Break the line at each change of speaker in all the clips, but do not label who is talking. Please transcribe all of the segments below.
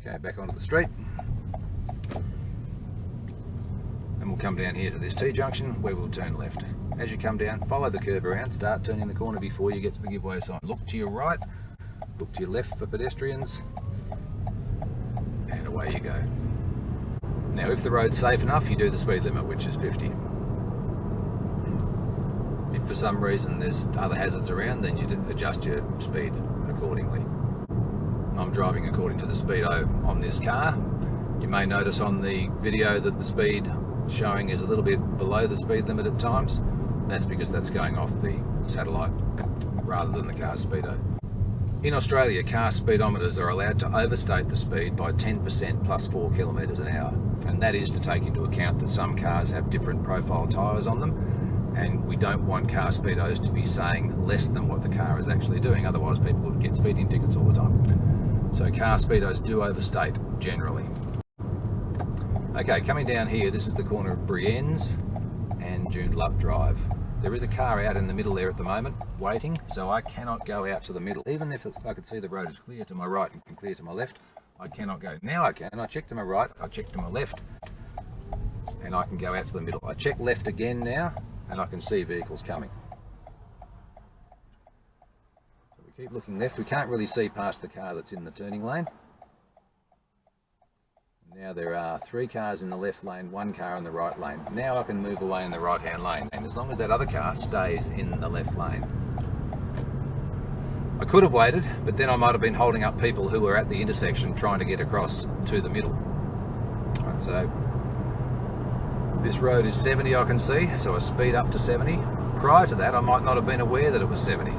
Okay, back onto the street. And we'll come down here to this T-junction where we'll turn left. As you come down, follow the curve around, start turning the corner before you get to the give way sign. Look to your right, look to your left for pedestrians, and away you go. Now if the road's safe enough, you do the speed limit, which is 50. If for some reason there's other hazards around, then you adjust your speed accordingly. I'm driving according to the speedo on this car. You may notice on the video that the speed showing is a little bit below the speed limit at times. That's because that's going off the satellite rather than the car speedo. In Australia, car speedometers are allowed to overstate the speed by 10% plus 4 kilometres an hour. And that is to take into account that some cars have different profile tyres on them, and we don't want car speedos to be saying less than what the car is actually doing, otherwise people would get speeding tickets all the time. So car speedos do overstate generally. Okay, coming down here, this is the corner of Brienne's and Joondalup Drive. There is a car out in the middle there at the moment, waiting, so I cannot go out to the middle. Even if I could see the road is clear to my right and clear to my left, I cannot go. Now I can. I check to my right, I check to my left, and I can go out to the middle. I check left again now, and I can see vehicles coming. So we keep looking left. We can't really see past the car that's in the turning lane. Now there are 3 cars in the left lane, 1 car in the right lane. Now I can move away in the right hand lane, and as long as that other car stays in the left lane. I could have waited, but then I might have been holding up people who were at the intersection trying to get across to the middle. Right, so this road is 70, I can see, so I speed up to 70. Prior to that, I might not have been aware that it was 70.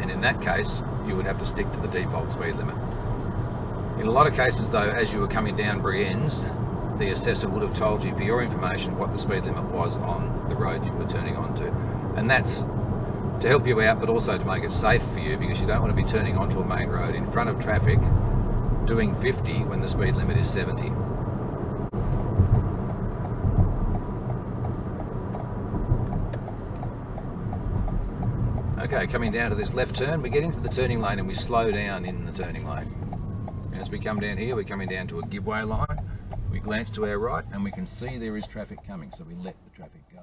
And in that case, you would have to stick to the default speed limit. In a lot of cases though, as you were coming down Brienne's, the assessor would have told you for your information what the speed limit was on the road you were turning onto. And that's to help you out, but also to make it safe for you, because you don't want to be turning onto a main road in front of traffic doing 50 when the speed limit is 70. Okay, coming down to this left turn, we get into the turning lane and we slow down in the turning lane. As we come down here, we're coming down to a give-way line. We glance to our right and we can see there is traffic coming, so we let the traffic go.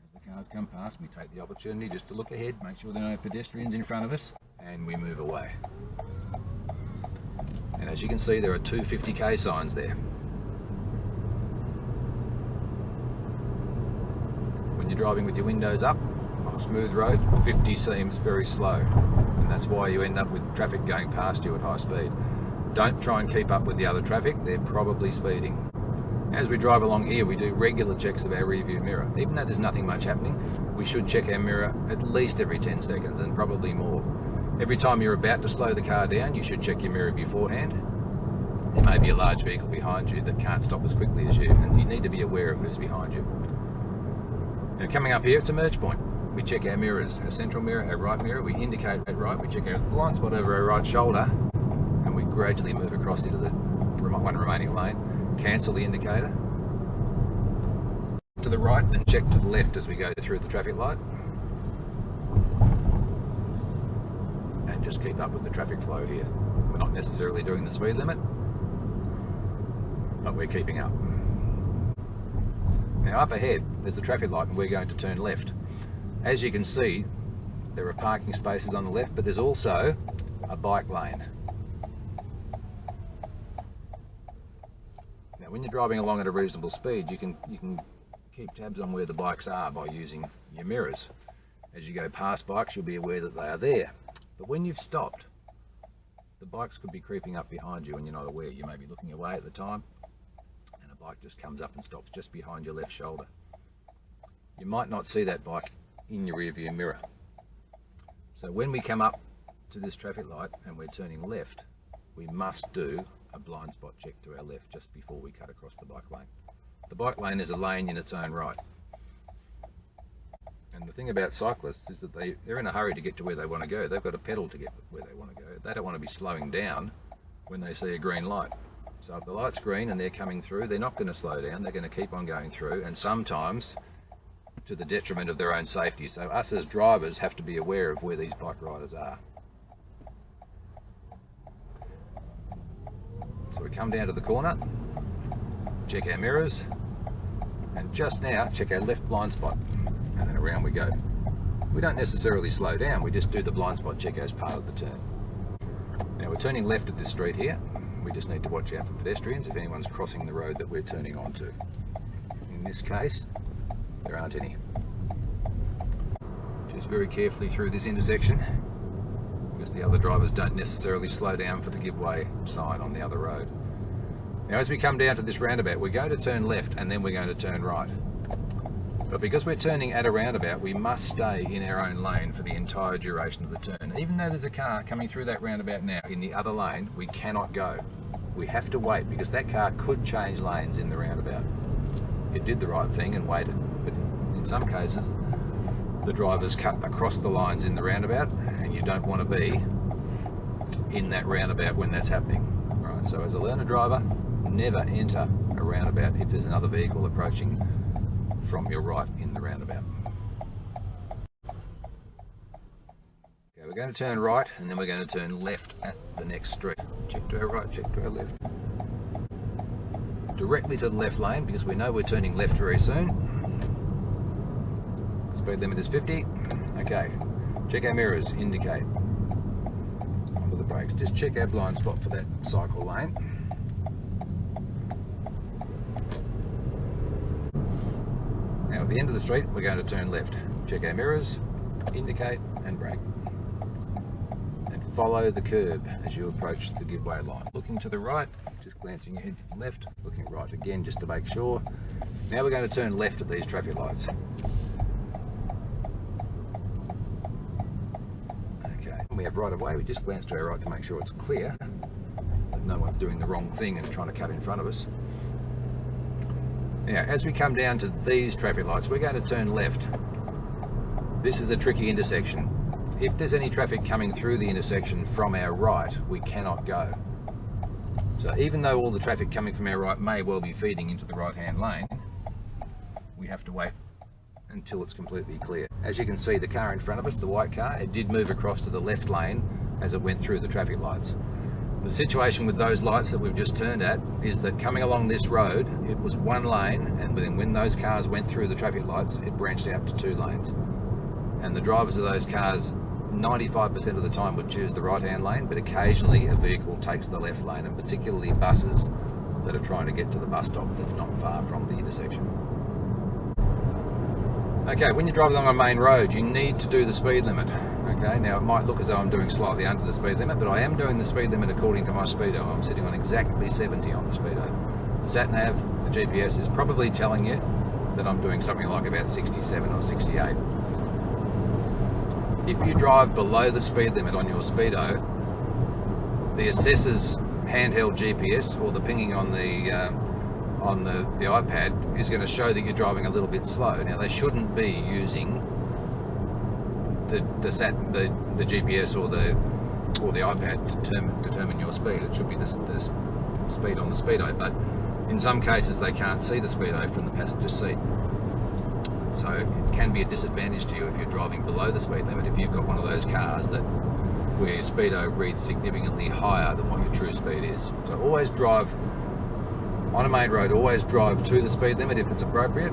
As the cars come past, we take the opportunity just to look ahead, make sure there are no pedestrians in front of us, and we move away. And as you can see, there are 2 50k signs there. When you're driving with your windows up on a smooth road, 50 seems very slow. And that's why you end up with traffic going past you at high speed. Don't try and keep up with the other traffic, they're probably speeding. As we drive along here, we do regular checks of our rear view mirror. Even though there's nothing much happening, we should check our mirror at least every 10 seconds and probably more. Every time you're about to slow the car down, you should check your mirror beforehand. There may be a large vehicle behind you that can't stop as quickly as you, and you need to be aware of who's behind you. Now coming up here, it's a merge point. We check our mirrors, our central mirror, our right mirror, we indicate at right, we check our blind spot over our right shoulder, and we gradually move across into the one remaining lane, cancel the indicator, to the right and check to the left as we go through the traffic light, and just keep up with the traffic flow here. We're not necessarily doing the speed limit, but we're keeping up. Now up ahead, there's the traffic light and we're going to turn left. As you can see, there are parking spaces on the left, but there's also a bike lane. Now when you're driving along at a reasonable speed, you can keep tabs on where the bikes are by using your mirrors. As you go past bikes, you'll be aware that they are there. But when you've stopped, the bikes could be creeping up behind you and you're not aware. You may be looking away at the time, and a bike just comes up and stops just behind your left shoulder. You might not see that bike in your rear view mirror. So when we come up to this traffic light and we're turning left, we must do a blind spot check to our left just before we cut across the bike lane. The bike lane is a lane in its own right. And the thing about cyclists is that they're in a hurry to get to where they want to go. They've got to pedal to get where they want to go. They don't want to be slowing down when they see a green light. So if the light's green and they're coming through, they're not going to slow down. They're going to keep on going through, and sometimes to the detriment of their own safety. So us as drivers have to be aware of where these bike riders are. So we come down to the corner, check our mirrors, and just now check our left blind spot, and then around we go. We don't necessarily slow down, we just do the blind spot check as part of the turn. Now we're turning left at this street here. We just need to watch out for pedestrians if anyone's crossing the road that we're turning onto. In this case, there aren't any. Just very carefully through this intersection, because the other drivers don't necessarily slow down for the give way sign on the other road. Now as we come down to this roundabout, we're going to turn left and then we're going to turn right. But because we're turning at a roundabout, we must stay in our own lane for the entire duration of the turn. Even though there's a car coming through that roundabout now in the other lane, we cannot go. We have to wait, because that car could change lanes in the roundabout. It did the right thing and waited, but in some cases the drivers cut across the lines in the roundabout, and you don't want to be in that roundabout when that's happening. Right? So as a learner driver, never enter a roundabout if there's another vehicle approaching from your right in the roundabout. Okay, we're going to turn right and then we're going to turn left at the next street. Check to our right, check to our left. Directly to the left lane, because we know we're turning left very soon. Speed limit is 50. Okay, check our mirrors, indicate. Onto the brakes, just check our blind spot for that cycle lane. Now at the end of the street, we're going to turn left. Check our mirrors, indicate and brake. And follow the curb as you approach the give way line. Looking to the right, just glancing ahead to the left, looking right again just to make sure. Now we're going to turn left at these traffic lights. Okay, when we have right of way, we just glance to our right to make sure it's clear, that no one's doing the wrong thing and trying to cut in front of us. Now, as we come down to these traffic lights, we're going to turn left. This is a tricky intersection. If there's any traffic coming through the intersection from our right, we cannot go. So even though all the traffic coming from our right may well be feeding into the right-hand lane, we have to wait until it's completely clear. As you can see, the car in front of us, the white car, it did move across to the left lane as it went through the traffic lights. The situation with those lights that we've just turned at is that coming along this road, it was one lane, and then when those cars went through the traffic lights, it branched out to two lanes. And the drivers of those cars 95% of the time would choose the right-hand lane, but occasionally a vehicle takes the left lane, and particularly buses that are trying to get to the bus stop that's not far from the intersection. Okay, when you drive along a main road, you need to do the speed limit. Okay, now it might look as though I'm doing slightly under the speed limit, but I am doing the speed limit according to my speedo. I'm sitting on exactly 70 on the speedo. The sat-nav, the GPS is probably telling you that I'm doing something like about 67 or 68. If you drive below the speed limit on your speedo, the assessor's handheld GPS or the pinging on the iPad is going to show that you're driving a little bit slow. Now they shouldn't be using the GPS or the iPad to determine your speed. It should be the speed on the speedo, but in some cases they can't see the speedo from the passenger seat. So it can be a disadvantage to you if you're driving below the speed limit, if you've got one of those cars that where your speedo reads significantly higher than what your true speed is. So always drive on a main road, always drive to the speed limit if it's appropriate.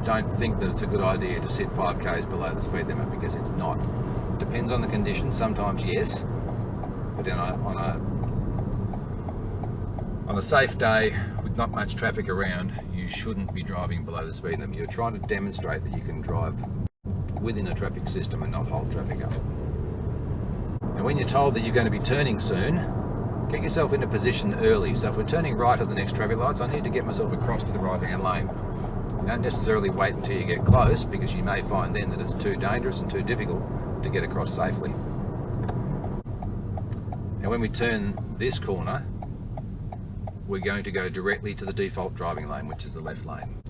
Don't think that it's a good idea to sit 5 k's below the speed limit, because it's not. Depends on the conditions, sometimes yes, but on a safe day with not much traffic around, you shouldn't be driving below the speed limit. You're trying to demonstrate that you can drive within a traffic system and not hold traffic up. And when you're told that you're going to be turning soon, get yourself into position early. So if we're turning right at the next traffic lights, I need to get myself across to the right-hand lane. You don't necessarily wait until you get close, because you may find then that it's too dangerous and too difficult to get across safely. Now when we turn this corner, we're going to go directly to the default driving lane, which is the left lane.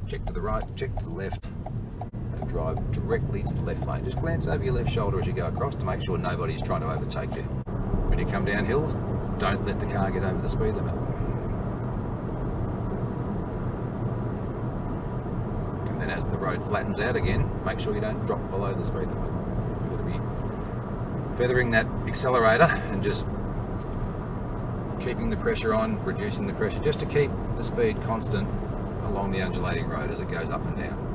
Check to the right, check to the left, and drive directly to the left lane. Just glance over your left shoulder as you go across to make sure nobody's trying to overtake you. When you come down hills, don't let the car get over the speed limit. And then as the road flattens out again, make sure you don't drop below the speed limit. You've got to be feathering that accelerator and just keeping the pressure on, reducing the pressure, just to keep the speed constant along the undulating road as it goes up and down.